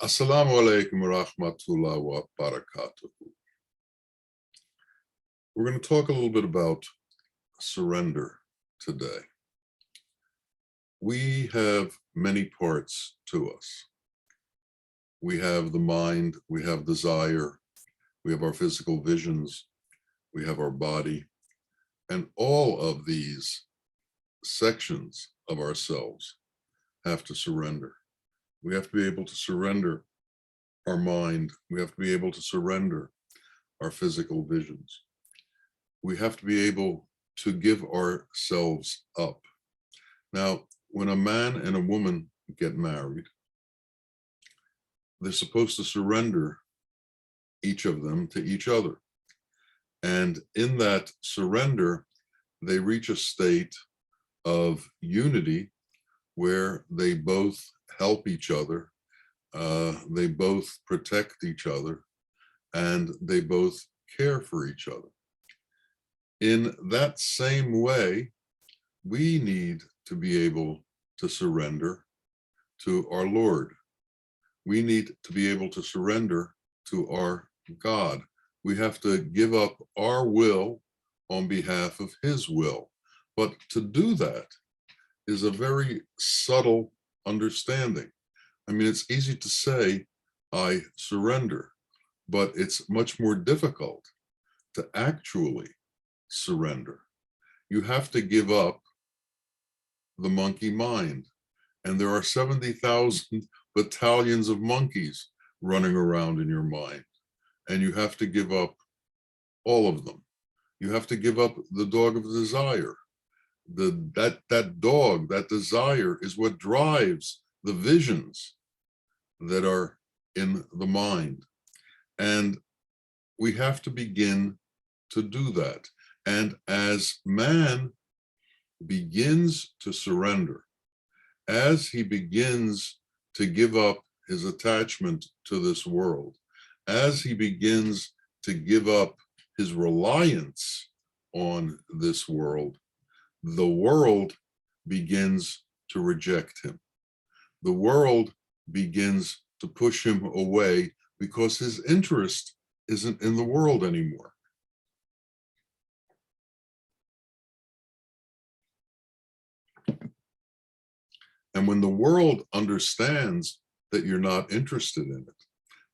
Assalamu alaikum wa rahmatullah wa barakatuh. We're going to talk a little bit about surrender today. We have many parts to us. We have the mind, we have desire, we have our physical visions, we have our body, and all of these sections of ourselves have to surrender. We have to be able to surrender our mind. We have to be able to surrender our physical visions. We have to be able to give ourselves up. Now, when a man and a woman get married, they're supposed to surrender each of them to each other. And in that surrender, they reach a state of unity where they both help each other, they both protect each other, and they both care for each other. In that same way, we need to be able to surrender to our Lord. We need to be able to surrender to our God. We have to give up our will on behalf of His will. But to do that is a very subtle understanding. I mean, it's easy to say, I surrender, but it's much more difficult to actually surrender. You have to give up the monkey mind. And there are 70,000 battalions of monkeys running around in your mind. And you have to give up all of them. You have to give up the dog of desire. That dog, that desire is what drives the visions that are in the mind. And we have to begin to do that. And as man begins to surrender, as he begins to give up his attachment to this world, as he begins to give up his reliance on this world, the world begins to reject him. The world begins to push him away because his interest isn't in the world anymore. And when the world understands that you're not interested in it,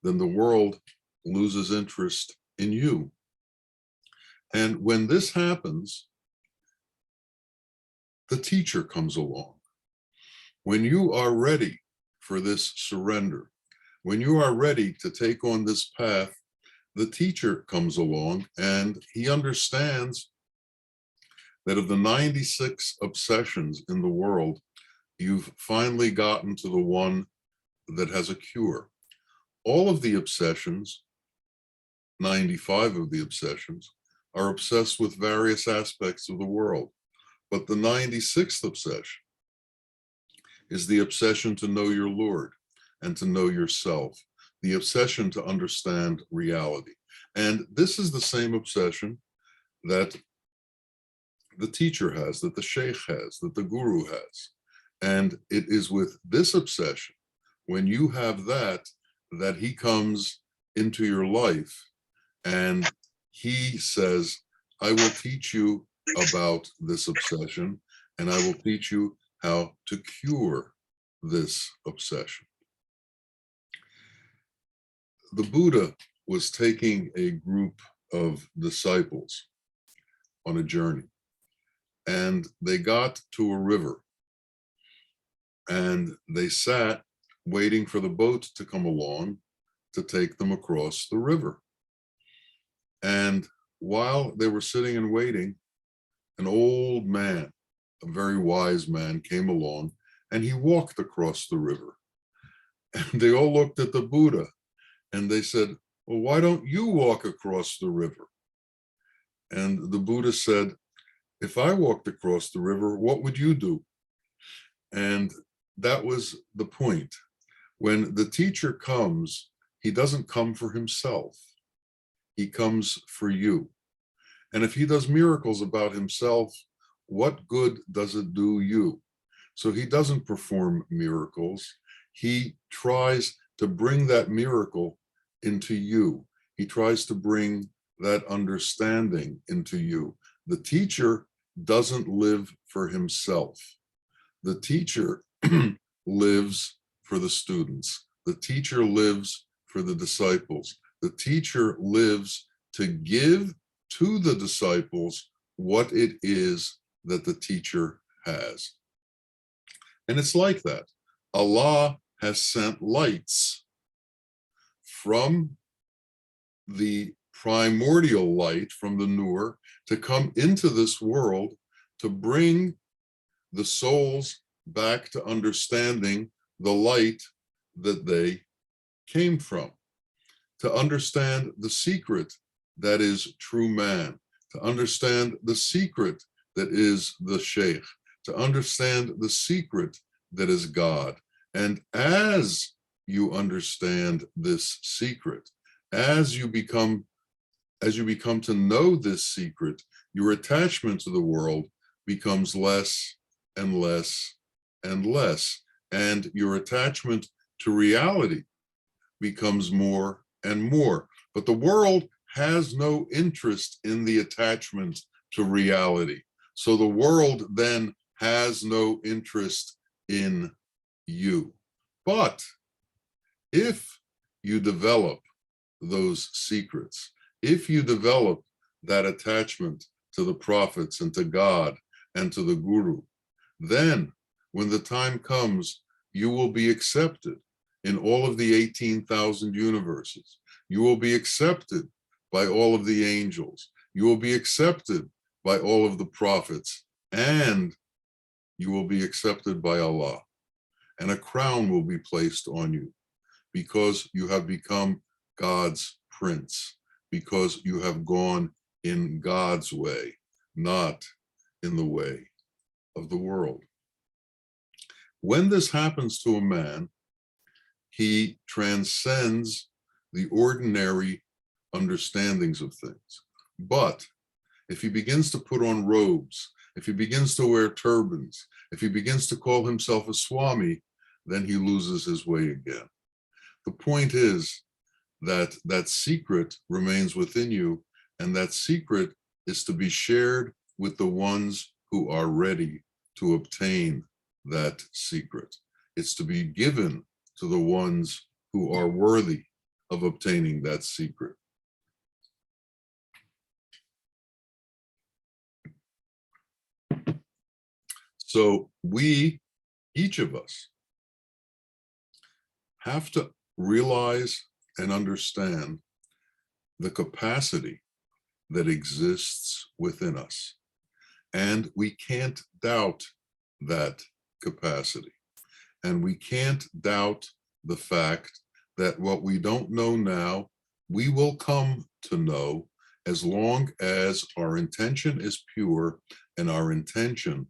then the world loses interest in you. And when this happens, the teacher comes along. When you are ready for this surrender, when you are ready to take on this path, the teacher comes along and he understands that of the 96 obsessions in the world, you've finally gotten to the one that has a cure. All of the obsessions, 95 of the obsessions, are obsessed with various aspects of the world. But the 96th obsession is the obsession to know your Lord and to know yourself, the obsession to understand reality. And this is the same obsession that the teacher has, that the sheikh has, that the guru has. And it is with this obsession, when you have that, that he comes into your life and he says, I will teach you about this obsession, and I will teach you how to cure this obsession. The Buddha was taking a group of disciples on a journey, and they got to a river, and they sat waiting for the boat to come along to take them across the river. And while they were sitting and waiting, an old man, a very wise man, came along and he walked across the river. And they all looked at the Buddha and they said, well, why don't you walk across the river? And the Buddha said, if I walked across the river, what would you do? And that was the point. When the teacher comes, he doesn't come for himself. He comes for you. And if he does miracles about himself, what good does it do you? So he doesn't perform miracles. He tries to bring that miracle into you. He tries to bring that understanding into you. The teacher doesn't live for himself. The teacher lives for the students. The teacher lives for the disciples. The teacher lives to give to the disciples what it is that the teacher has. And it's like that. Allah has sent lights from the primordial light, from the Nur, to come into this world to bring the souls back to understanding the light that they came from, to understand the secret that is true man, to understand the secret that is the Sheikh, to understand the secret that is God. And as you understand this secret, as you become to know this secret, your attachment to the world becomes less and less and less, and your attachment to reality becomes more and more. But the world has no interest in the attachment to reality. So the world then has no interest in you. But if you develop those secrets, if you develop that attachment to the prophets and to God and to the Guru, then when the time comes, you will be accepted in all of the 18,000 universes. You will be accepted by all of the angels. You will be accepted by all of the prophets, and you will be accepted by Allah. And a crown will be placed on you because you have become God's prince, because you have gone in God's way, not in the way of the world. When this happens to a man, he transcends the ordinary understandings of things. But if he begins to put on robes, if he begins to wear turbans, if he begins to call himself a Swami, then he loses his way again. The point is that that secret remains within you, and that secret is to be shared with the ones who are ready to obtain that secret. It's to be given to the ones who are worthy of obtaining that secret. So we, each of us, have to realize and understand the capacity that exists within us. And we can't doubt that capacity. And we can't doubt the fact that what we don't know now, we will come to know as long as our intention is pure and our intention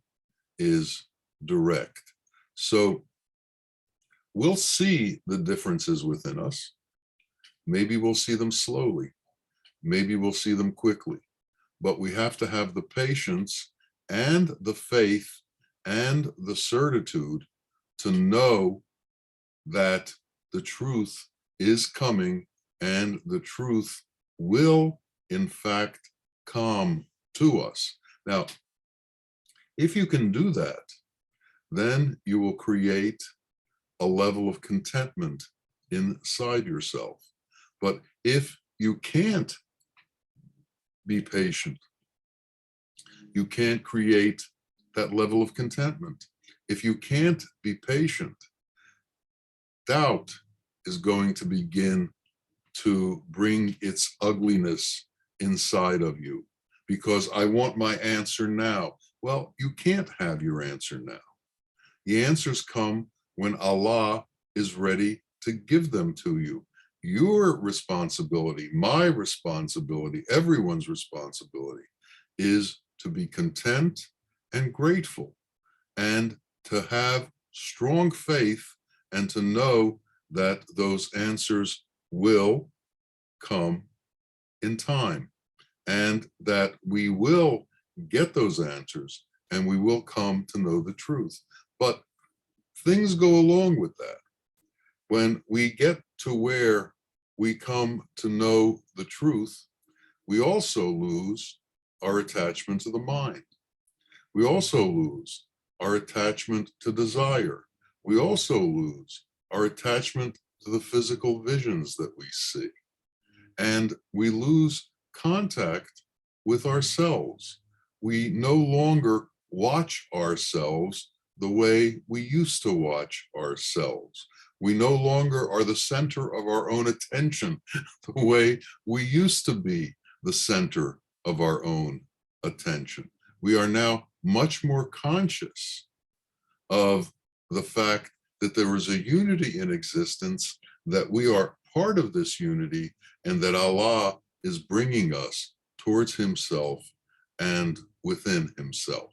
is direct. So we'll see the differences within us. Maybe we'll see them slowly. Maybe we'll see them quickly. But we have to have the patience and the faith and the certitude to know that the truth is coming and the truth will, in fact, come to us. Now, if you can do that, then you will create a level of contentment inside yourself. But if you can't be patient, you can't create that level of contentment. If you can't be patient, doubt is going to begin to bring its ugliness inside of you, because I want my answer now. Well, you can't have your answer now. The answers come when Allah is ready to give them to you. Your responsibility, my responsibility, everyone's responsibility is to be content and grateful and to have strong faith and to know that those answers will come in time and that we will get those answers and we will come to know the truth. But things go along with that. When we get to where we come to know the truth, we also lose our attachment to the mind. We also lose our attachment to desire. We also lose our attachment to the physical visions that we see. And we lose contact with ourselves. We no longer watch ourselves the way we used to watch ourselves. We no longer are the center of our own attention the way we used to be the center of our own attention. We are now much more conscious of the fact that there is a unity in existence, that we are part of this unity, and that Allah is bringing us towards himself and within himself.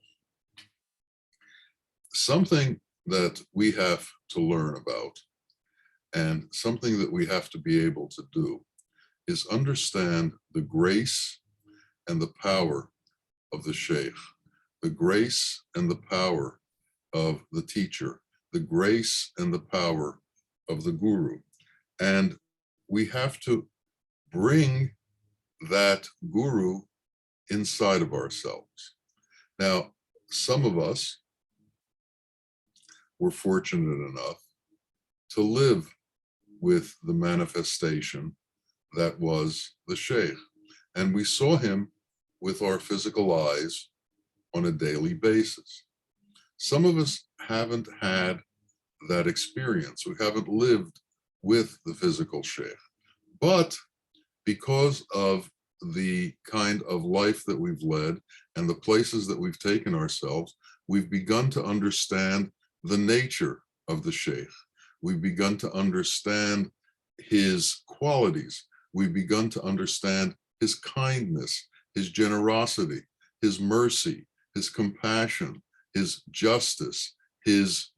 Something that we have to learn about, and something that we have to be able to do, is understand the grace and the power of the Sheikh, the grace and the power of the teacher, the grace and the power of the guru. And we have to bring that guru inside of ourselves. Now, some of us were fortunate enough to live with the manifestation that was the Sheikh. And we saw him with our physical eyes on a daily basis. Some of us haven't had that experience. We haven't lived with the physical Sheikh. But because of the kind of life that we've led and the places that we've taken ourselves, we've begun to understand the nature of the Sheikh. We've begun to understand his qualities. We've begun to understand his kindness, his generosity, his mercy, his compassion, his justice, his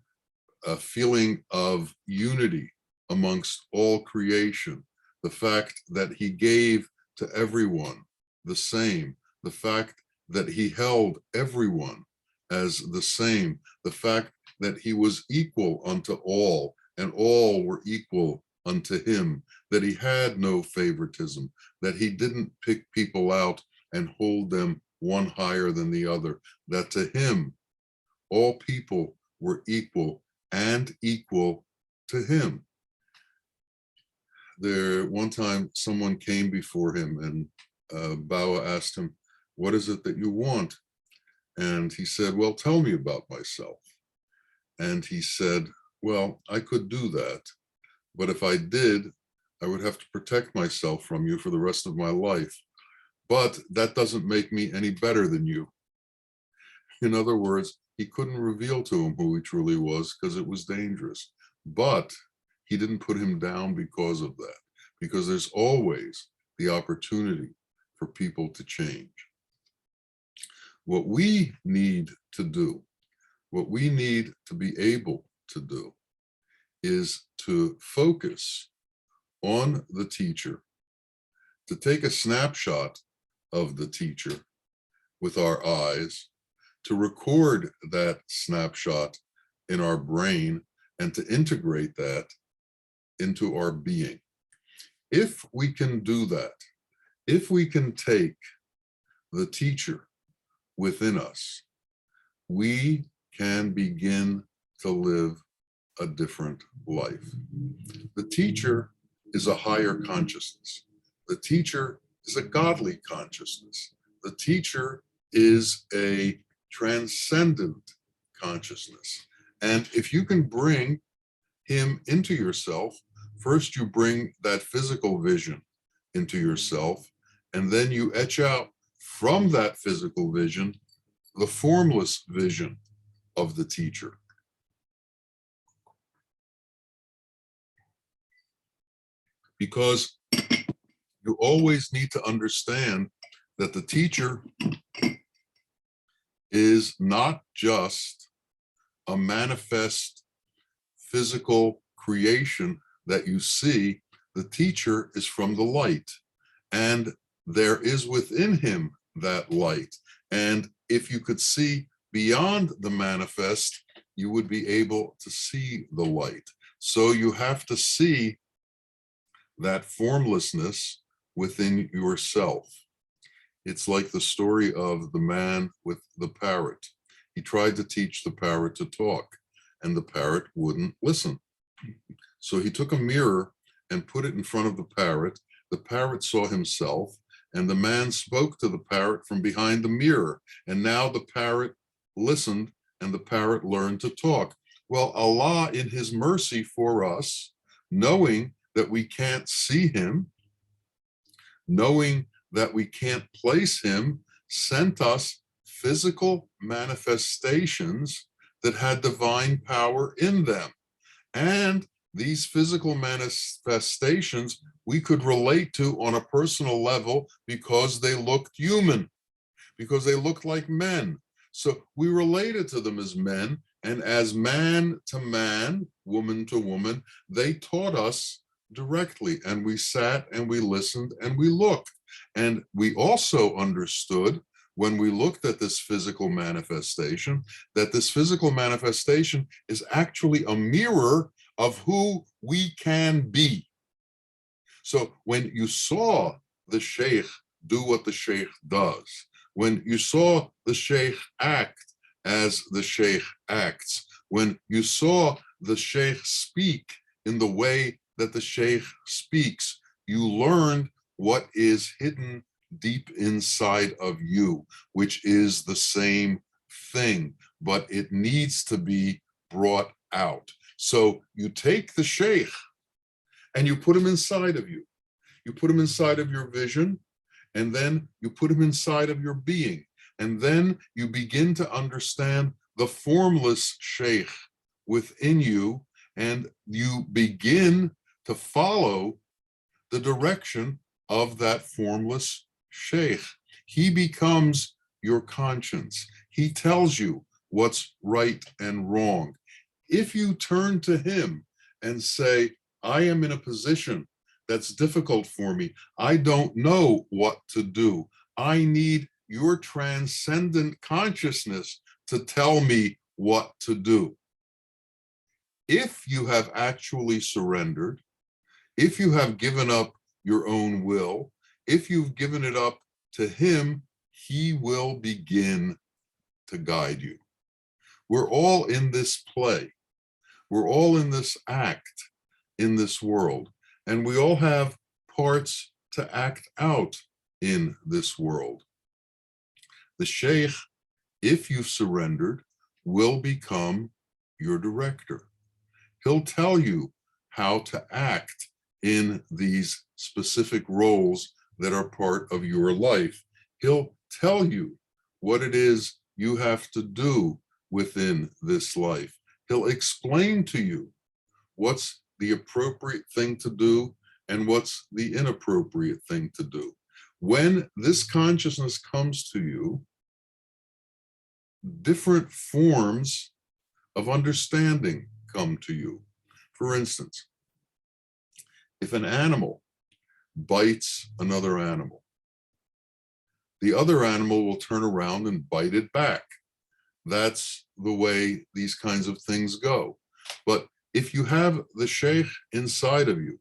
feeling of unity amongst all creation, the fact that he gave to everyone the same, the fact that he held everyone as the same, the fact that he was equal unto all and all were equal unto him, that he had no favoritism, that he didn't pick people out and hold them one higher than the other, that to him all people were equal and equal to him. There, one time someone came before him and Bawa asked him, "What is it that you want?" And he said, "Well, tell me about myself." And he said, "Well, I could do that, but if I did, I would have to protect myself from you for the rest of my life. But that doesn't make me any better than you." In other words, he couldn't reveal to him who he truly was because it was dangerous. But he didn't put him down because of that, because there's always the opportunity for people to change. What we need to do, what we need to be able to do, is to focus on the teacher, to take a snapshot of the teacher with our eyes, to record that snapshot in our brain, and to integrate that into our being. If we can do that, if we can take the teacher within us, we can begin to live a different life. The teacher is a higher consciousness. The teacher is a godly consciousness. The teacher is a transcendent consciousness. And if you can bring him into yourself, first you bring that physical vision into yourself, and then you etch out from that physical vision the formless vision of the teacher. Because you always need to understand that the teacher is not just a manifest physical creation that you see. The teacher is from the light, and there is within him that light. And if you could see beyond the manifest, you would be able to see the light. So you have to see that formlessness within yourself. It's like the story of the man with the parrot. He tried to teach the parrot to talk, and the parrot wouldn't listen. So he took a mirror and put it in front of the parrot. The parrot saw himself, and the man spoke to the parrot from behind the mirror. And now the parrot listened, and the parrot learned to talk. Well, Allah, in his mercy for us, knowing that we can't see him, knowing that we can't place him, sent us physical manifestations that had divine power in them. And these physical manifestations we could relate to on a personal level because they looked human, because they looked like men. So we related to them as men, and as man to man, woman to woman, they taught us directly, and we sat and we listened and we looked. And we also understood when we looked at this physical manifestation, that this physical manifestation is actually a mirror of who we can be. So when you saw the sheikh do what the sheikh does, when you saw the sheikh act as the sheikh acts, when you saw the sheikh speak in the way that the sheikh speaks, you learned what is hidden deep inside of you, which is the same thing, but it needs to be brought out. So you take the sheikh and you put him inside of you. You put him inside of your vision, and then you put him inside of your being. And then you begin to understand the formless sheikh within you, and you begin to follow the direction of that formless sheikh. He becomes your conscience. He tells you what's right and wrong. If you turn to him and say, I am in a position that's difficult for me, I don't know what to do, I need your transcendent consciousness to tell me what to do. If you have actually surrendered, if you have given up your own will, if you've given it up to him, he will begin to guide you. We're all in this play. We're all in this act in this world, and we all have parts to act out in this world. The sheikh, if you've surrendered, will become your director. He'll tell you how to act in these specific roles that are part of your life. He'll tell you what it is you have to do within this life. He'll explain to you what's the appropriate thing to do and what's the inappropriate thing to do. When this consciousness comes to you, different forms of understanding come to you. For instance, if an animal bites another animal, the other animal will turn around and bite it back. That's the way these kinds of things go. But if you have the sheikh inside of you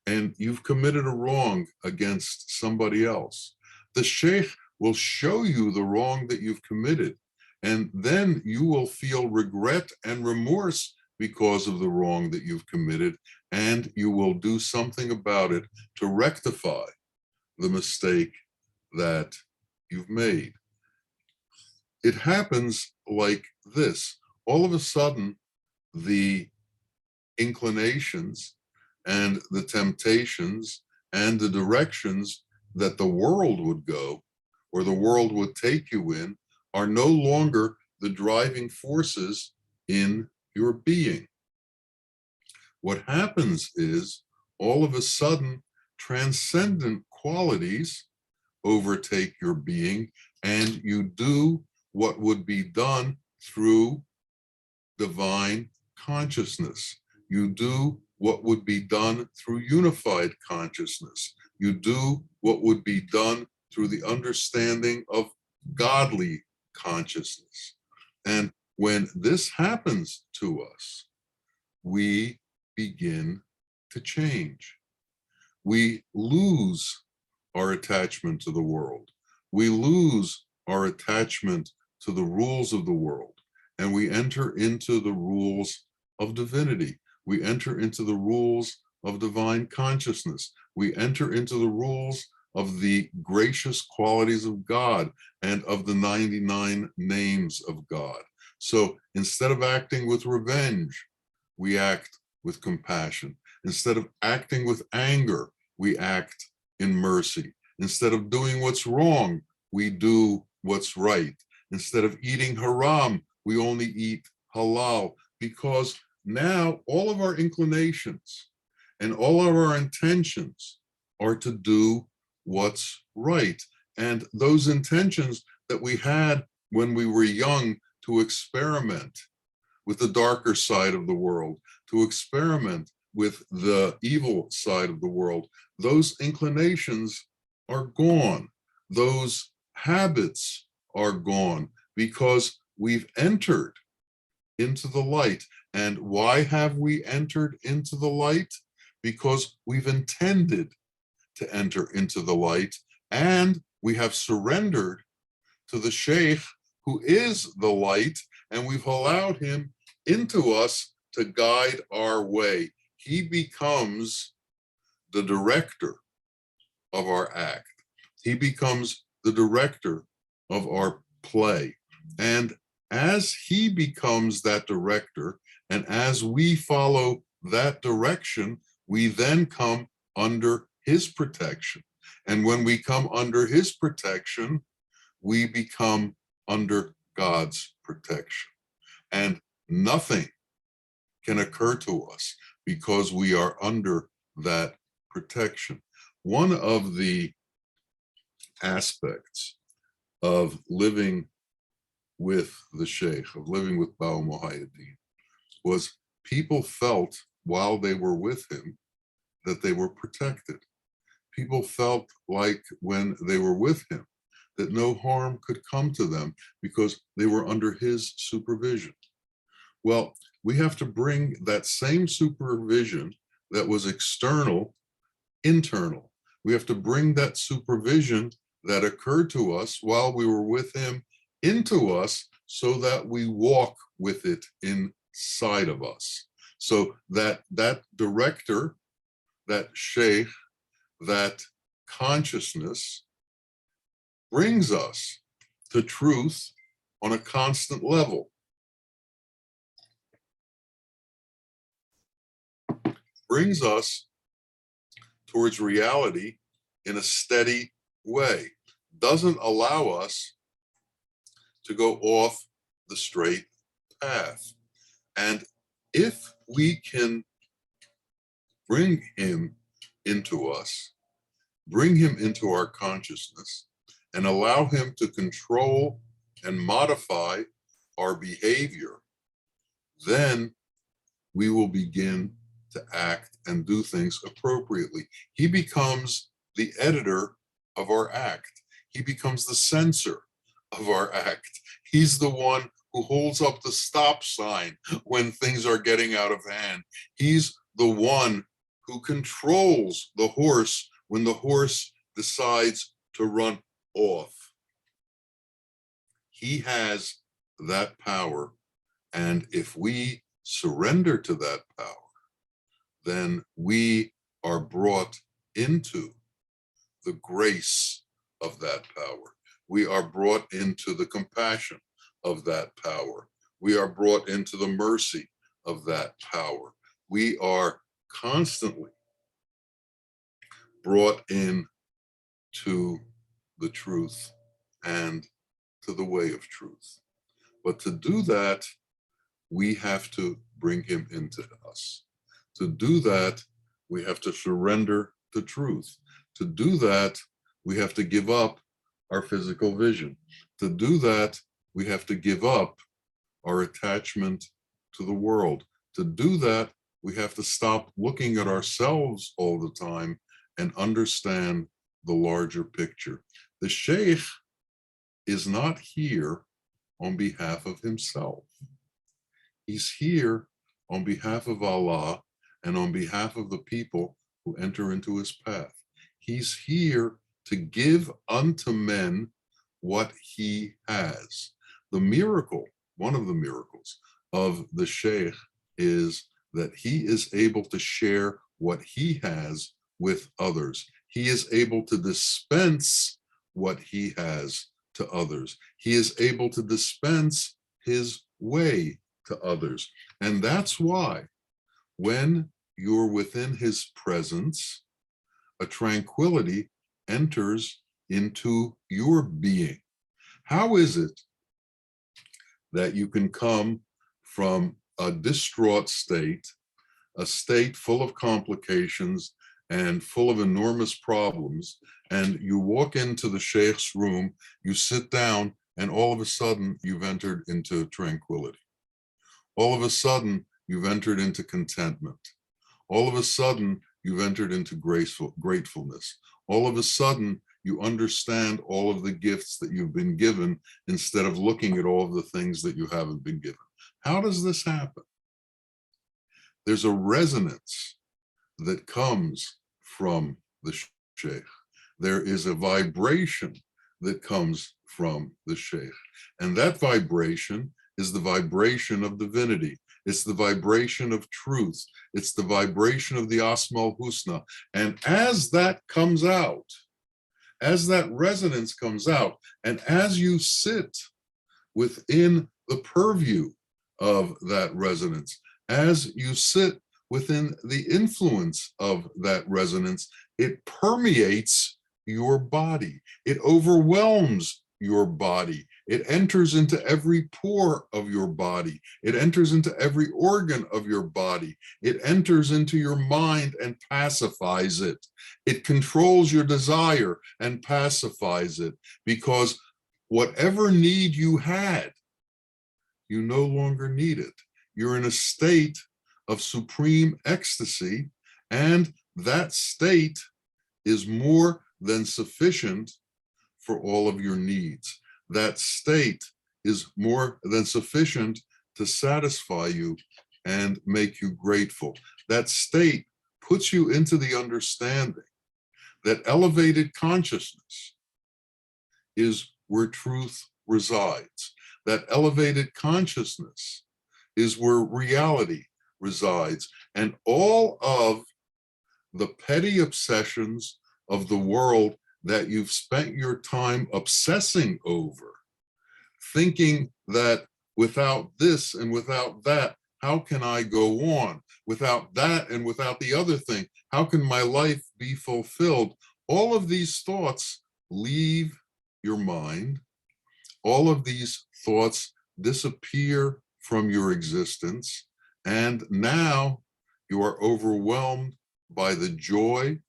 and you've committed a wrong against somebody else, the sheikh will show you the wrong that you've committed, and then you will feel regret and remorse because of the wrong that you've committed, and you will do something about it to rectify the mistake that you've made. It happens like this. All of a sudden, the inclinations and the temptations and the directions that the world would go, or the world would take you in, are no longer the driving forces in your being. What happens is, all of a sudden, transcendent qualities overtake your being, and you do what would be done through divine consciousness. You do what would be done through unified consciousness. You do what would be done through the understanding of godly consciousness. And when this happens to us, we begin to change. We lose our attachment to the world. We lose our attachment to the rules of the world, and we enter into the rules of divinity. We enter into the rules of divine consciousness. We enter into the rules of the gracious qualities of God and of the 99 names of God. So instead of acting with revenge, we act with compassion. Instead of acting with anger, we act in mercy. Instead of doing what's wrong, we do what's right. Instead of eating haram, we only eat halal, because now all of our inclinations and all of our intentions are to do what's right. And those intentions that we had when we were young to experiment with the darker side of the world, to experiment with the evil side of the world, those inclinations are gone. Those habits are gone because we've entered into the light. And why have we entered into the light? Because we've intended to enter into the light, and we have surrendered to the Sheikh, who is the light, and we've allowed him into us to guide our way. He becomes the director of our act. He becomes the director of our play. And as he becomes that director, and as we follow that direction, we then come under his protection. And when we come under his protection, we become under God's protection. And nothing can occur to us because we are under that protection. One of the aspects of living with the Sheikh, of living with Bawa Muhaiyaddeen, was people felt while they were with him that they were protected. People felt like when they were with him that no harm could come to them because they were under his supervision. Well, we have to bring that same supervision that was external, internal. We have to bring that supervision that occurred to us while we were with him into us so that we walk with it inside of us. So that director, that Sheikh, that consciousness brings us to truth on a constant level. Brings us towards reality in a steady way. Doesn't allow us to go off the straight path. And if we can bring him into us, bring him into our consciousness, and allow him to control and modify our behavior, then we will begin to act and do things appropriately. He becomes the editor of our act. He becomes the censor of our act. He's the one who holds up the stop sign when things are getting out of hand. He's the one who controls the horse when the horse decides to run off. He has that power, and if we surrender to that power, then we are brought into the grace of that power. We are brought into the compassion of that power. We are brought into the mercy of that power. We are constantly brought in to the truth and to the way of truth. But to do that, we have to bring him into us. To do that, we have to surrender to truth. To do that, we have to give up our physical vision. To do that, we have to give up our attachment to the world. To do that, we have to stop looking at ourselves all the time and understand the larger picture. The Sheikh is not here on behalf of himself. He's here on behalf of Allah and on behalf of the people who enter into his path. He's here to give unto men what he has. The miracle, one of the miracles of the Sheikh is that he is able to share what he has with others. He is able to dispense what he has to others. He is able to dispense his way to others. And that's why when you're within his presence, a tranquility enters into your being. How is it that you can come from a distraught state, a state full of complications and full of enormous problems, and you walk into the Sheikh's room, you sit down, and all of a sudden you've entered into tranquility. All of a sudden you've entered into contentment. All of a sudden you've entered into gratefulness. All of a sudden you understand all of the gifts that you've been given instead of looking at all of the things that you haven't been given. How does this happen? There's a resonance that comes from the Sheikh. There is a vibration that comes from the Sheikh. And that vibration is the vibration of divinity. It's the vibration of truth. It's the vibration of the Asmaul Husna. And as that comes out, as that resonance comes out, and as you sit within the purview of that resonance, as you sit within the influence of that resonance, it permeates your body. It overwhelms your body. It enters into every pore of your body. It enters into every organ of your body. It enters into your mind and pacifies it. It controls your desire and pacifies it, because whatever need you had, you no longer need it. You're in a state of supreme ecstasy, and that state is more than sufficient for all of your needs. That state is more than sufficient to satisfy you and make you grateful. That state puts you into the understanding that elevated consciousness is where truth resides. That elevated consciousness is where reality resides. And all of the petty obsessions of the world that you've spent your time obsessing over, thinking that without this and without that, how can I go on? Without that and without the other thing, how can my life be fulfilled? All of these thoughts leave your mind. All of these thoughts disappear from your existence. And now you are overwhelmed by the joy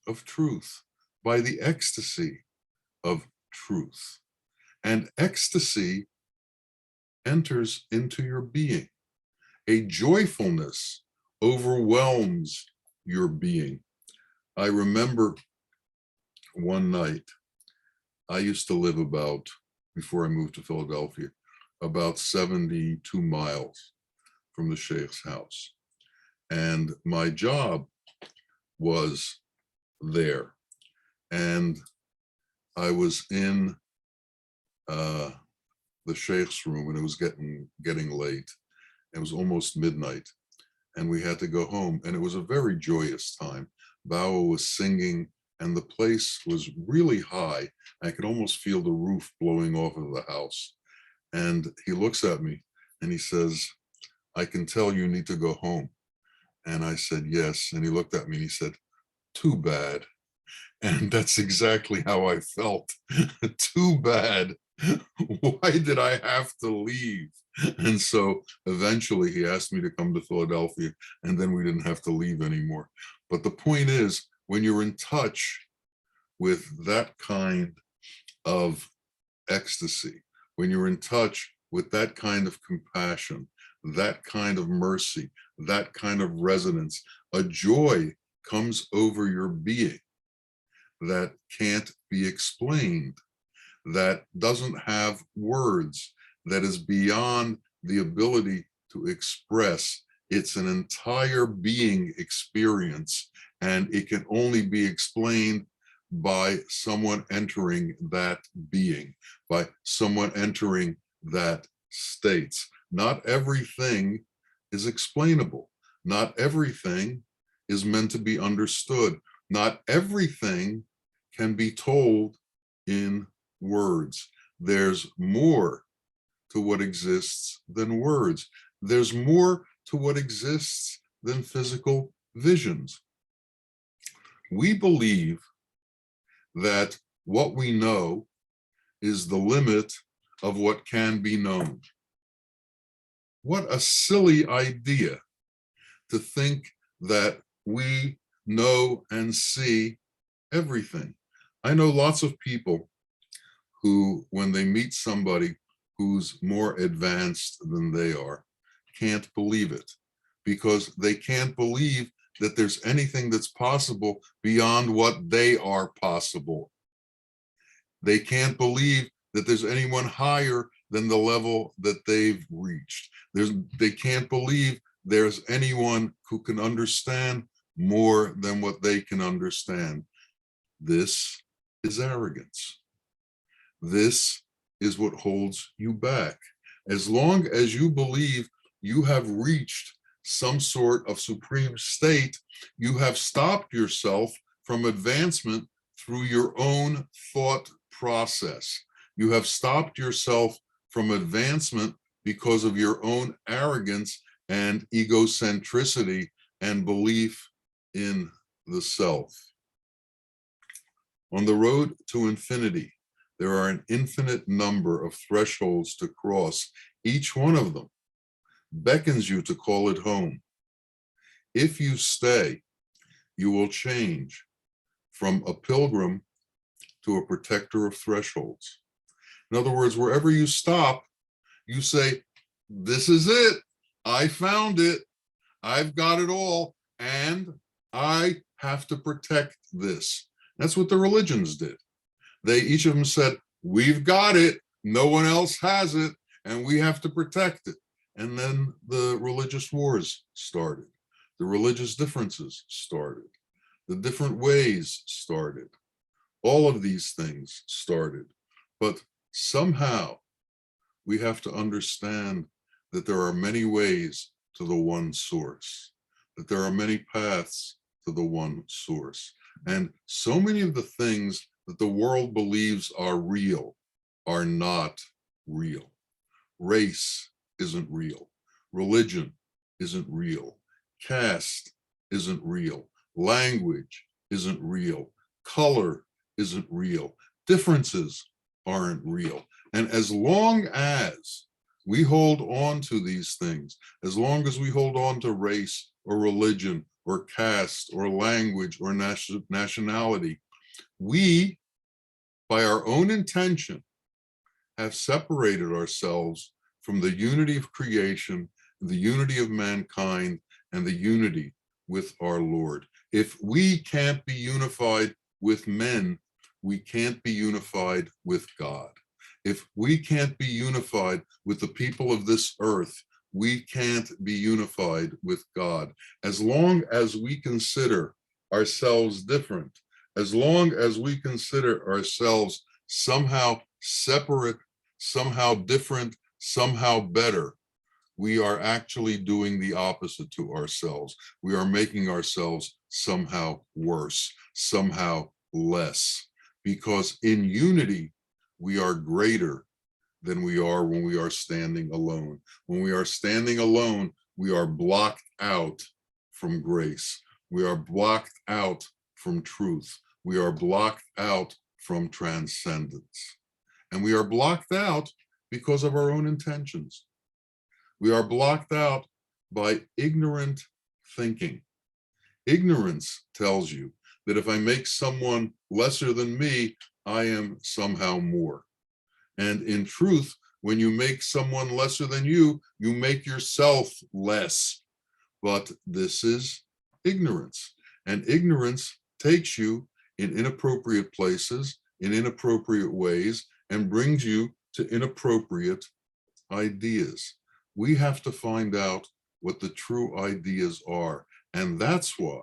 of truth, by the ecstasy of truth. And ecstasy enters into your being. A joyfulness overwhelms your being. I remember one night, I used to live about, before I moved to Philadelphia, about 72 miles from the Sheikh's house. And my job was there. And I was in the Sheikh's room, and it was getting late. It was almost midnight, and we had to go home. And it was a very joyous time. Bawa was singing, and the place was really high. I could almost feel the roof blowing off of the house. And he looks at me and he says, "I can tell you need to go home." And I said, "Yes." And he looked at me and he said, "Too bad." And that's exactly how I felt. Too bad. Why did I have to leave? And so eventually he asked me to come to Philadelphia, and then we didn't have to leave anymore. But the point is, when you're in touch with that kind of ecstasy, when you're in touch with that kind of compassion, that kind of mercy, that kind of resonance, a joy comes over your being that can't be explained, that doesn't have words, that is beyond the ability to express. It's an entire being experience, and it can only be explained by someone entering that being, by someone entering that state. Not everything is explainable. Not everything is meant to be understood. Not everything can be told in words. There's more to what exists than words. There's more to what exists than physical visions. We believe that what we know is the limit of what can be known. What a silly idea to think that we know and see everything. I know lots of people who, when they meet somebody who's more advanced than they are, can't believe it, because they can't believe that there's anything that's possible beyond what they are possible. They can't believe that there's anyone higher than the level that they've reached. They can't believe there's anyone who can understand more than what they can understand. This is arrogance. This is what holds you back. As long as you believe you have reached some sort of supreme state, you have stopped yourself from advancement through your own thought process. You have stopped yourself from advancement because of your own arrogance and egocentricity and belief in the self. On the road to infinity, there are an infinite number of thresholds to cross. Each one of them beckons you to call it home. If you stay, you will change from a pilgrim to a protector of thresholds. In other words, wherever you stop, you say, this is it. I found it. I've got it all. And I have to protect this. That's what the religions did. Each of them said, we've got it. No one else has it. And we have to protect it. And then the religious wars started. The religious differences started. The different ways started. All of these things started. But somehow we have to understand that there are many ways to the one source, that there are many paths to the one source. And so many of the things that the world believes are real are not real. Race isn't real. Religion isn't real. Caste isn't real. Language isn't real. Color isn't real. Differences aren't real. And as long as we hold on to these things, as long as we hold on to race or religion or caste or language or nationality, we, by our own intention, have separated ourselves from the unity of creation, the unity of mankind, and the unity with our Lord. If we can't be unified with men, we can't be unified with God. If we can't be unified with the people of this earth, we can't be unified with God. As long as we consider ourselves different, as long as we consider ourselves somehow separate, somehow different, somehow better, we are actually doing the opposite to ourselves. We are making ourselves somehow worse, somehow less, because in unity, we are greater than we are when we are standing alone. When we are standing alone, we are blocked out from grace. We are blocked out from truth. We are blocked out from transcendence. And we are blocked out because of our own intentions. We are blocked out by ignorant thinking. Ignorance tells you that if I make someone lesser than me, I am somehow more. And in truth, when you make someone lesser than you, you make yourself less. But this is ignorance. And ignorance takes you in inappropriate places, in inappropriate ways, and brings you to inappropriate ideas. We have to find out what the true ideas are. And that's why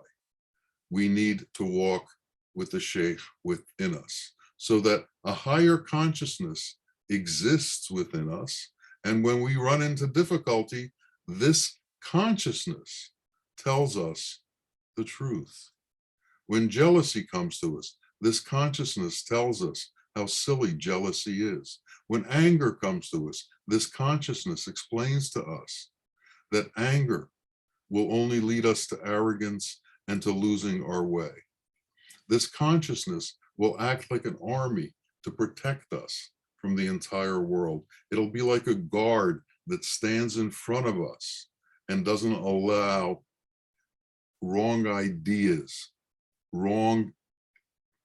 we need to walk with the Sheikh within us, so that a higher consciousness exists within us. And when we run into difficulty, this consciousness tells us the truth. When jealousy comes to us, this consciousness tells us how silly jealousy is. When anger comes to us, this consciousness explains to us that anger will only lead us to arrogance and to losing our way. This consciousness will act like an army to protect us from the entire world. It'll be like a guard that stands in front of us and doesn't allow wrong ideas, wrong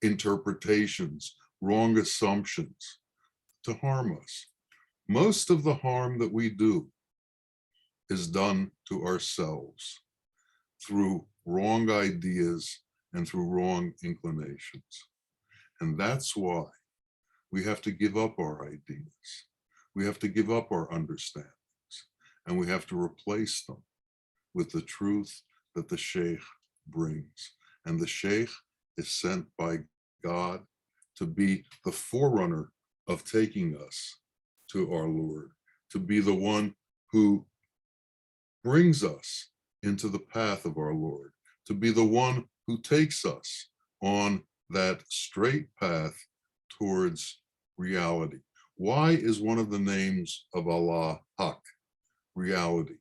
interpretations, wrong assumptions to harm us. Most of the harm that we do is done to ourselves through wrong ideas and through wrong inclinations. And that's why we have to give up our ideas. We have to give up our understandings, and we have to replace them with the truth that the Sheikh brings. And the Sheikh is sent by God to be the forerunner of taking us to our Lord, to be the one who brings us into the path of our Lord, to be the one who takes us on that straight path towards reality. Why is one of the names of Allah Haq, reality?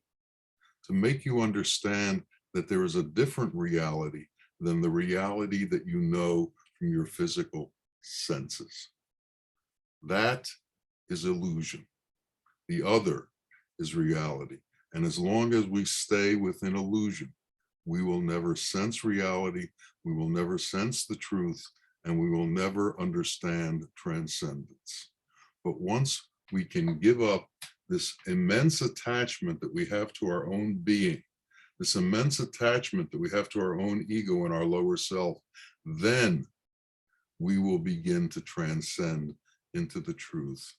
To make you understand that there is a different reality than the reality that you know from your physical senses. That is illusion. The other is reality. And as long as we stay within illusion, we will never sense reality, we will never sense the truth, and we will never understand transcendence. But once we can give up this immense attachment that we have to our own being, this immense attachment that we have to our own ego and our lower self, then we will begin to transcend into the truth,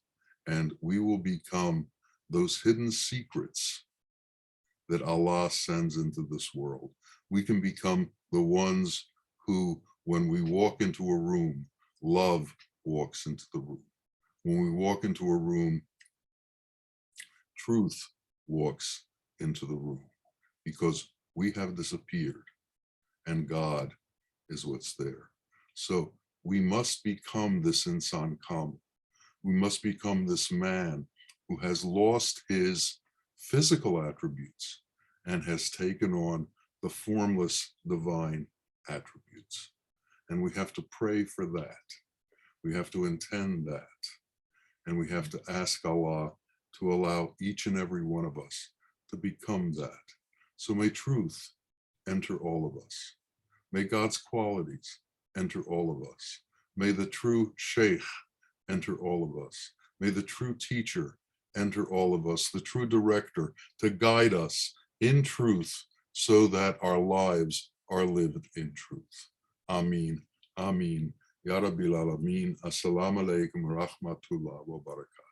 and we will become those hidden secrets that Allah sends into this world. We can become the ones who, when we walk into a room, love walks into the room. When we walk into a room, truth walks into the room, because we have disappeared and God is what's there. So we must become this insan kamil. We must become this man who has lost his physical attributes and has taken on the formless divine attributes. And we have to pray for that. We have to intend that. And we have to ask Allah to allow each and every one of us to become that. So may truth enter all of us. May God's qualities enter all of us. May the true Sheikh enter all of us. May the true teacher enter all of us, the true director, to guide us in truth so that our lives are lived in truth. Ameen. Ameen. Ya Rabbil Alameen. Assalamu alaikum wa rahmatullah wa barakatuh.